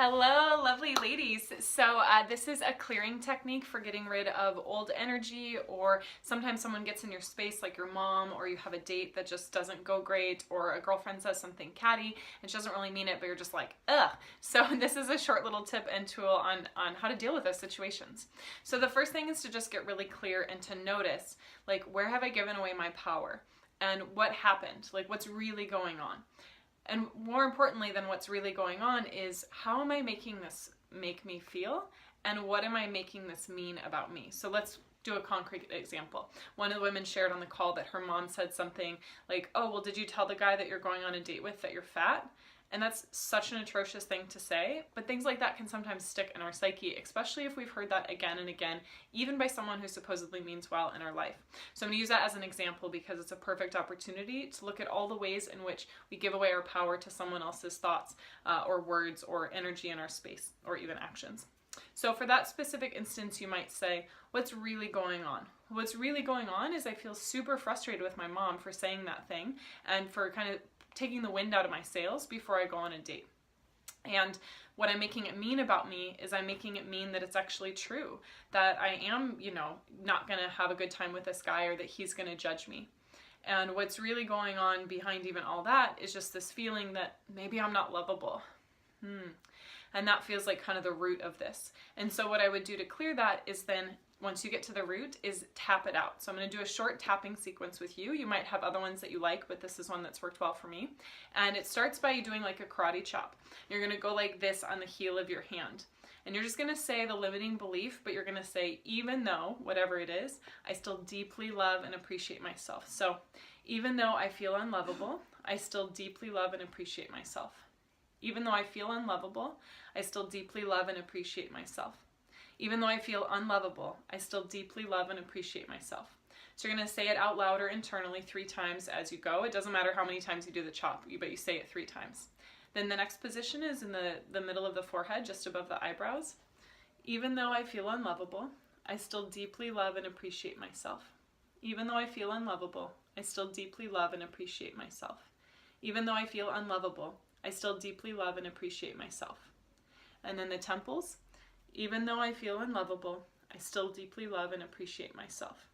Hello, lovely ladies. So this is a clearing technique for getting rid of old energy, or sometimes someone gets in your space like your mom, or you have a date that just doesn't go great, or a girlfriend says something catty and she doesn't really mean it, but you're just like, ugh. So this is a short little tip and tool on how to deal with those situations. So the first thing is to just get really clear and to notice, like, where have I given away my power? And what happened? Like, what's really going on? And more importantly than what's really going on is, how am I making this make me feel? And what am I making this mean about me? So let's do a concrete example. One of the women shared on the call that her mom said something like, oh, well, did you tell the guy that you're going on a date with that you're fat? And that's such an atrocious thing to say, but things like that can sometimes stick in our psyche, especially if we've heard that again and again, even by someone who supposedly means well in our life. So I'm going to use that as an example because it's a perfect opportunity to look at all the ways in which we give away our power to someone else's thoughts or words or energy in our space, or even actions. So for that specific instance, you might say, what's really going on? What's really going on is I feel super frustrated with my mom for saying that thing and for kind of taking the wind out of my sails before I go on a date. And what I'm making it mean about me is I'm making it mean that it's actually true, that I am, not going to have a good time with this guy, or that he's going to judge me. And what's really going on behind even all that is just this feeling that maybe I'm not lovable. And that feels like kind of the root of this. And so what I would do to clear that is then, once you get to the root, is tap it out. So I'm going to do a short tapping sequence with you. You might have other ones that you like, but this is one that's worked well for me. And it starts by you doing like a karate chop. You're going to go like this on the heel of your hand. And you're just going to say the limiting belief, but you're going to say, even though, whatever it is, I still deeply love and appreciate myself. So even though I feel unlovable, I still deeply love and appreciate myself. Even though I feel unlovable, I still deeply love and appreciate myself. Even though I feel unlovable, I still deeply love and appreciate myself. So you're going to say it out loud or internally 3 times as you go. It doesn't matter how many times you do the chop, but you say it 3 times. Then the next position is in the middle of the forehead, just above the eyebrows. Even though I feel unlovable, I still deeply love and appreciate myself. Even though I feel unlovable, I still deeply love and appreciate myself. Even though I feel unlovable, I still deeply love and appreciate myself. And then the temples. Even though I feel unlovable, I still deeply love and appreciate myself.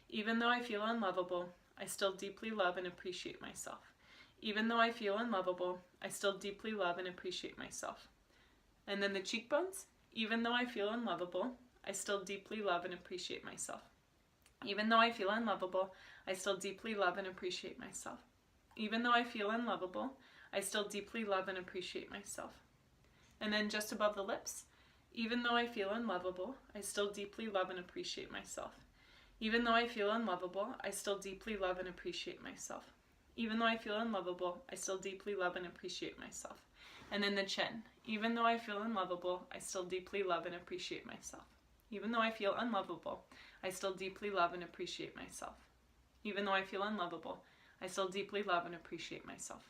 Even though I feel unlovable, I still deeply love and appreciate myself. Even though I feel unlovable, I still deeply love and appreciate myself. And then the cheekbones. Even though I feel unlovable, I still deeply love and appreciate myself. Even though I feel unlovable, I still deeply love and appreciate myself. Even though I feel unlovable, I still deeply love and appreciate myself. And then just above the lips. Even though I feel unlovable, I still deeply love and appreciate myself. Even though I feel unlovable, I still deeply love and appreciate myself. Even though I feel unlovable, I still deeply love and appreciate myself. And then the chin. Even though I feel unlovable, I still deeply love and appreciate myself. Even though I feel unlovable, I still deeply love and appreciate myself. Even though I feel unlovable, I still deeply love and appreciate myself.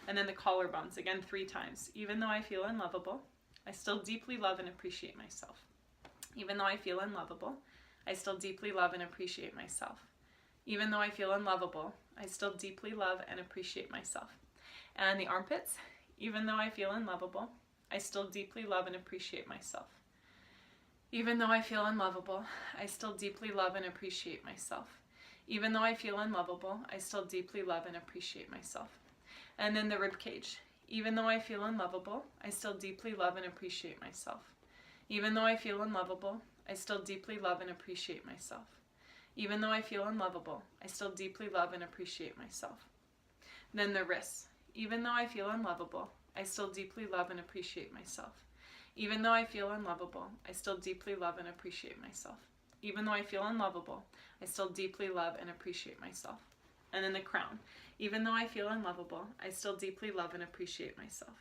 And then the collarbones, again 3 times. Even though I feel unlovable, I still deeply love and appreciate myself. Even though I feel unlovable, I still deeply love and appreciate myself. Even though I feel unlovable, I still deeply love and appreciate myself. And the armpits. Even though I feel unlovable, I still deeply love and appreciate myself. Even though I feel unlovable, I still deeply love and appreciate myself. Even though I feel unlovable, I still deeply love and appreciate myself. And then the rib cage. Even though I feel unlovable, I still deeply love and appreciate myself. Even though I feel unlovable, I still deeply love and appreciate myself. Even though I feel unlovable, I still deeply love and appreciate myself. Then the wrists. Even though I feel unlovable, I still deeply love and appreciate myself. Even though I feel unlovable, I still deeply love and appreciate myself. Even though I feel unlovable, I still deeply love and appreciate myself. And then the crown. Even though I feel unlovable, I still deeply love and appreciate myself.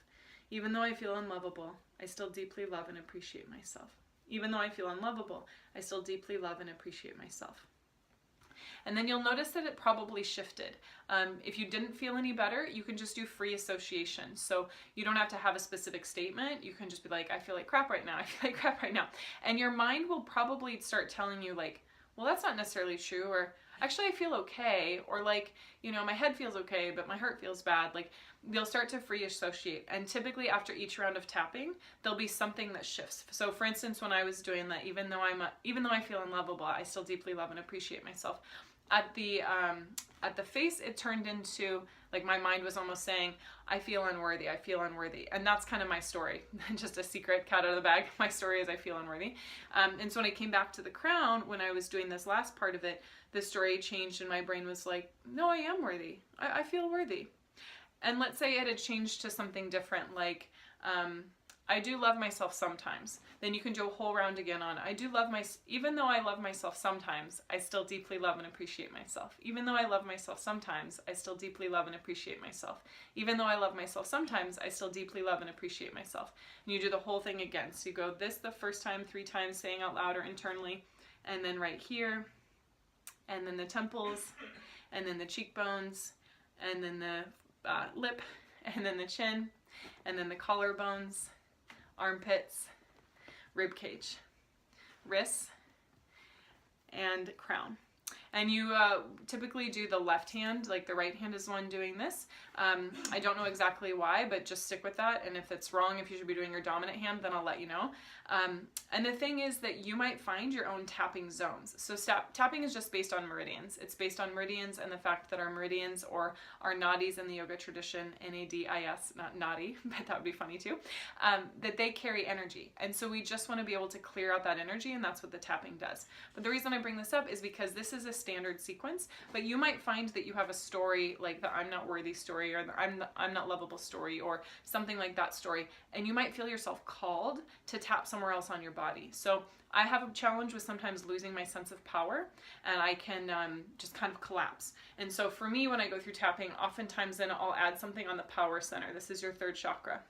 Even though I feel unlovable, I still deeply love and appreciate myself. Even though I feel unlovable, I still deeply love and appreciate myself. And then you'll notice that it probably shifted. If you didn't feel any better, you can just do free association. So you don't have to have a specific statement. You can just be like, I feel like crap right now. I feel like crap right now. And your mind will probably start telling you like, well, that's not necessarily true, or actually I feel okay, or like, you know, my head feels okay, but my heart feels bad. Like, you'll start to free associate. And typically after each round of tapping, there'll be something that shifts. So for instance, when I was doing that, even though I feel unlovable, I still deeply love and appreciate myself. At the face, it turned into, like, my mind was almost saying, I feel unworthy, I feel unworthy. And that's kind of my story. Just a secret, cat out of the bag. My story is I feel unworthy. And so when I came back to the crown, when I was doing this last part of it, the story changed and my brain was like, no, I am worthy. I feel worthy. And let's say it had changed to something different, like, I do love myself sometimes. Then you can do a whole round again on, even though I love myself sometimes, I still deeply love and appreciate myself. Even though I love myself sometimes, I still deeply love and appreciate myself. Even though I love myself sometimes, I still deeply love and appreciate myself. And you do the whole thing again. So you go this the first time, 3 times, saying out loud or internally, and then right here, and then the temples, and then the cheekbones, and then the lip, and then the chin, and then the collarbones, armpits, rib cage, wrists, and crown. And you typically do the left hand, like the right hand is the one doing this. I don't know exactly why, but just stick with that. And if it's wrong, if you should be doing your dominant hand, then I'll let you know. And the thing is that you might find your own tapping zones. So tapping is just based on meridians. It's based on meridians and the fact that our meridians, or our nadis in the yoga tradition, N-A-D-I-S, not nadi, but that would be funny too, that they carry energy. And so we just want to be able to clear out that energy, and that's what the tapping does. But the reason I bring this up is because this is a standard sequence, but you might find that you have a story like the I'm not worthy story, or the I'm not lovable story, or something like that story, and you might feel yourself called to tap somewhere else on your body. So I have a challenge with sometimes losing my sense of power, and I can just kind of collapse. And so for me, when I go through tapping, oftentimes then I'll add something on the power center. This is your 3rd chakra.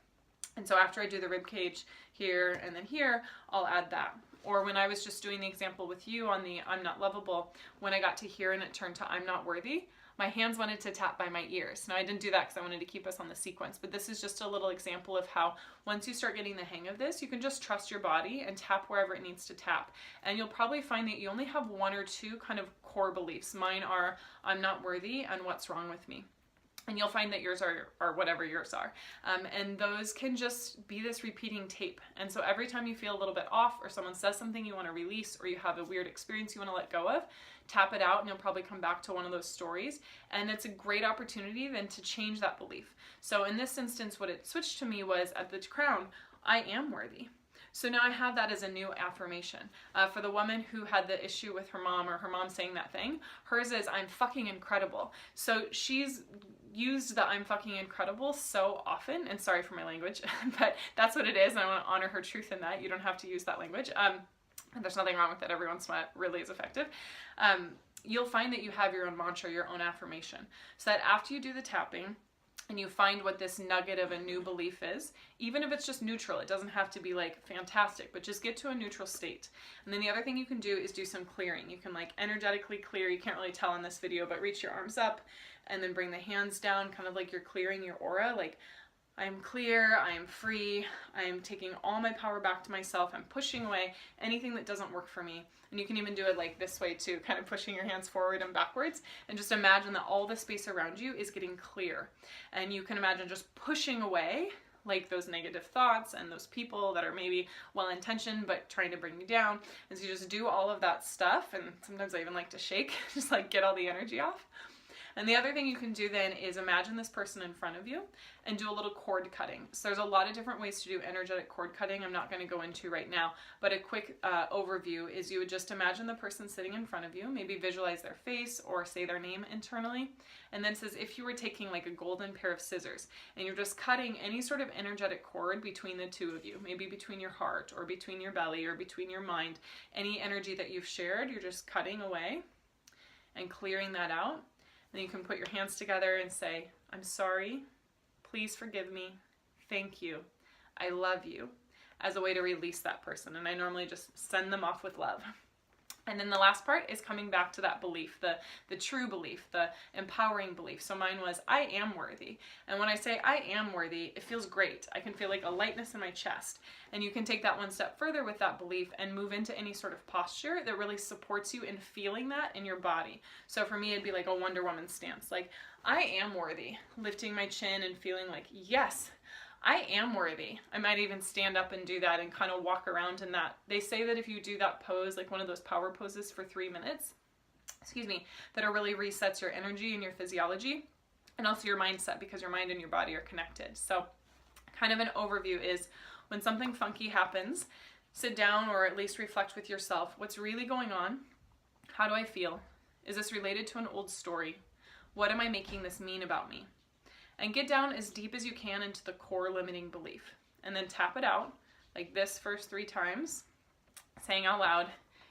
And so after I do the rib cage here and then here, I'll add that. Or when I was just doing the example with you on the I'm not lovable, when I got to here and it turned to I'm not worthy, my hands wanted to tap by my ears. Now I didn't do that because I wanted to keep us on the sequence, but this is just a little example of how once you start getting the hang of this, you can just trust your body and tap wherever it needs to tap. And you'll probably find that you only have 1 or 2 kind of core beliefs. Mine are I'm not worthy and what's wrong with me. And you'll find that yours are whatever yours are. And those can just be this repeating tape. And so every time you feel a little bit off, or someone says something you want to release, or you have a weird experience you want to let go of, tap it out and you'll probably come back to one of those stories. And it's a great opportunity then to change that belief. So in this instance, what it switched to me was at the crown, I am worthy. So now I have that as a new affirmation. For the woman who had the issue with her mom, or her mom saying that thing, hers is I'm fucking incredible. So she's used the I'm fucking incredible so often, and sorry for my language, but that's what it is, and I want to honor her truth in that. You don't have to use that language. There's nothing wrong with it. Every once in a while it really is effective. You'll find that you have your own mantra, your own affirmation, so that after you do the tapping, and you find what this nugget of a new belief is, even if it's just neutral, it doesn't have to be like fantastic, but just get to a neutral state. And then the other thing you can do is do some clearing. You can like energetically clear, you can't really tell in this video, but reach your arms up and then bring the hands down, kind of like you're clearing your aura, like I am clear, I am free, I am taking all my power back to myself, I'm pushing away anything that doesn't work for me. And you can even do it like this way too, kind of pushing your hands forward and backwards, and just imagine that all the space around you is getting clear. And you can imagine just pushing away like those negative thoughts and those people that are maybe well-intentioned but trying to bring you down. And so you just do all of that stuff, and sometimes I even like to shake, just like get all the energy off. And the other thing you can do then is imagine this person in front of you and do a little cord cutting. So there's a lot of different ways to do energetic cord cutting I'm not going to go into right now, but a quick overview is you would just imagine the person sitting in front of you, maybe visualize their face or say their name internally, and then says if you were taking like a golden pair of scissors and you're just cutting any sort of energetic cord between the two of you, maybe between your heart or between your belly or between your mind, any energy that you've shared, you're just cutting away and clearing that out. Then you can put your hands together and say, I'm sorry, please forgive me, thank you, I love you, as a way to release that person. And I normally just send them off with love. And then the last part is coming back to that belief, the true belief, the empowering belief. So mine was, I am worthy. And when I say I am worthy, it feels great. I can feel like a lightness in my chest. And you can take that one step further with that belief and move into any sort of posture that really supports you in feeling that in your body. So for me, it'd be like a Wonder Woman stance. Like, I am worthy. Lifting my chin and feeling like, yes, I am worthy. I might even stand up and do that and kind of walk around in that. They say that if you do that pose, like one of those power poses for 3 minutes, that it really resets your energy and your physiology and also your mindset, because your mind and your body are connected. So kind of an overview is, when something funky happens, sit down or at least reflect with yourself. What's really going on? How do I feel? Is this related to an old story? What am I making this mean about me? And get down as deep as you can into the core limiting belief. And then tap it out like this first 3 times, saying out loud,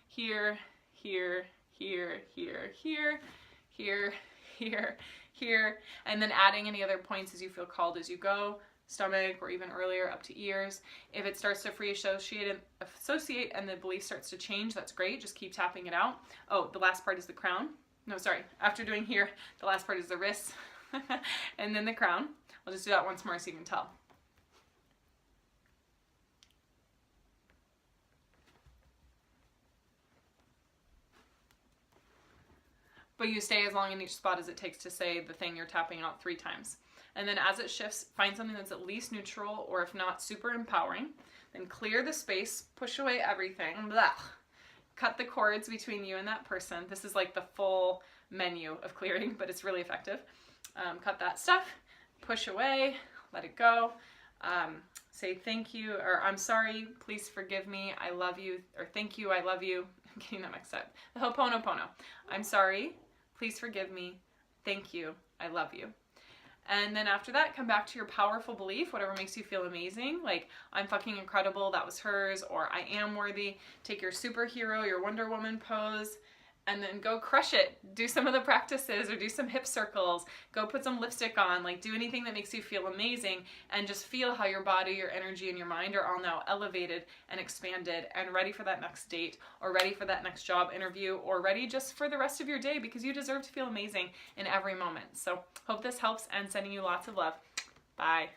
here, here, here, here, here, here, here, here, and then adding any other points as you feel called as you go, stomach or even earlier up to ears. If it starts to free associate and the belief starts to change, that's great. Just keep tapping it out. Oh, the last part is the crown. No, sorry. After doing here, the last part is the wrists. And then the crown. I'll just do that once more so you can tell. But you stay as long in each spot as it takes to say the thing you're tapping out 3 times. And then as it shifts, find something that's at least neutral, or if not super empowering. Then clear the space, push away everything. Blah. Cut the cords between you and that person. This is like the full menu of clearing, but it's really effective. Cut that stuff, push away, let it go, say thank you, or I'm sorry, please forgive me, I love you, or thank you, I love you. I'm getting that mixed up. The Ho'oponopono. I'm sorry, please forgive me, thank you, I love you. And then after that, come back to your powerful belief, whatever makes you feel amazing, like I'm fucking incredible, that was hers, or I am worthy. Take your superhero, your Wonder Woman pose, and then go crush it. Do some of the practices, or do some hip circles. Go put some lipstick on. Like, do anything that makes you feel amazing, and just feel how your body, your energy, and your mind are all now elevated and expanded and ready for that next date, or ready for that next job interview, or ready just for the rest of your day, because you deserve to feel amazing in every moment. So hope this helps, and sending you lots of love. Bye.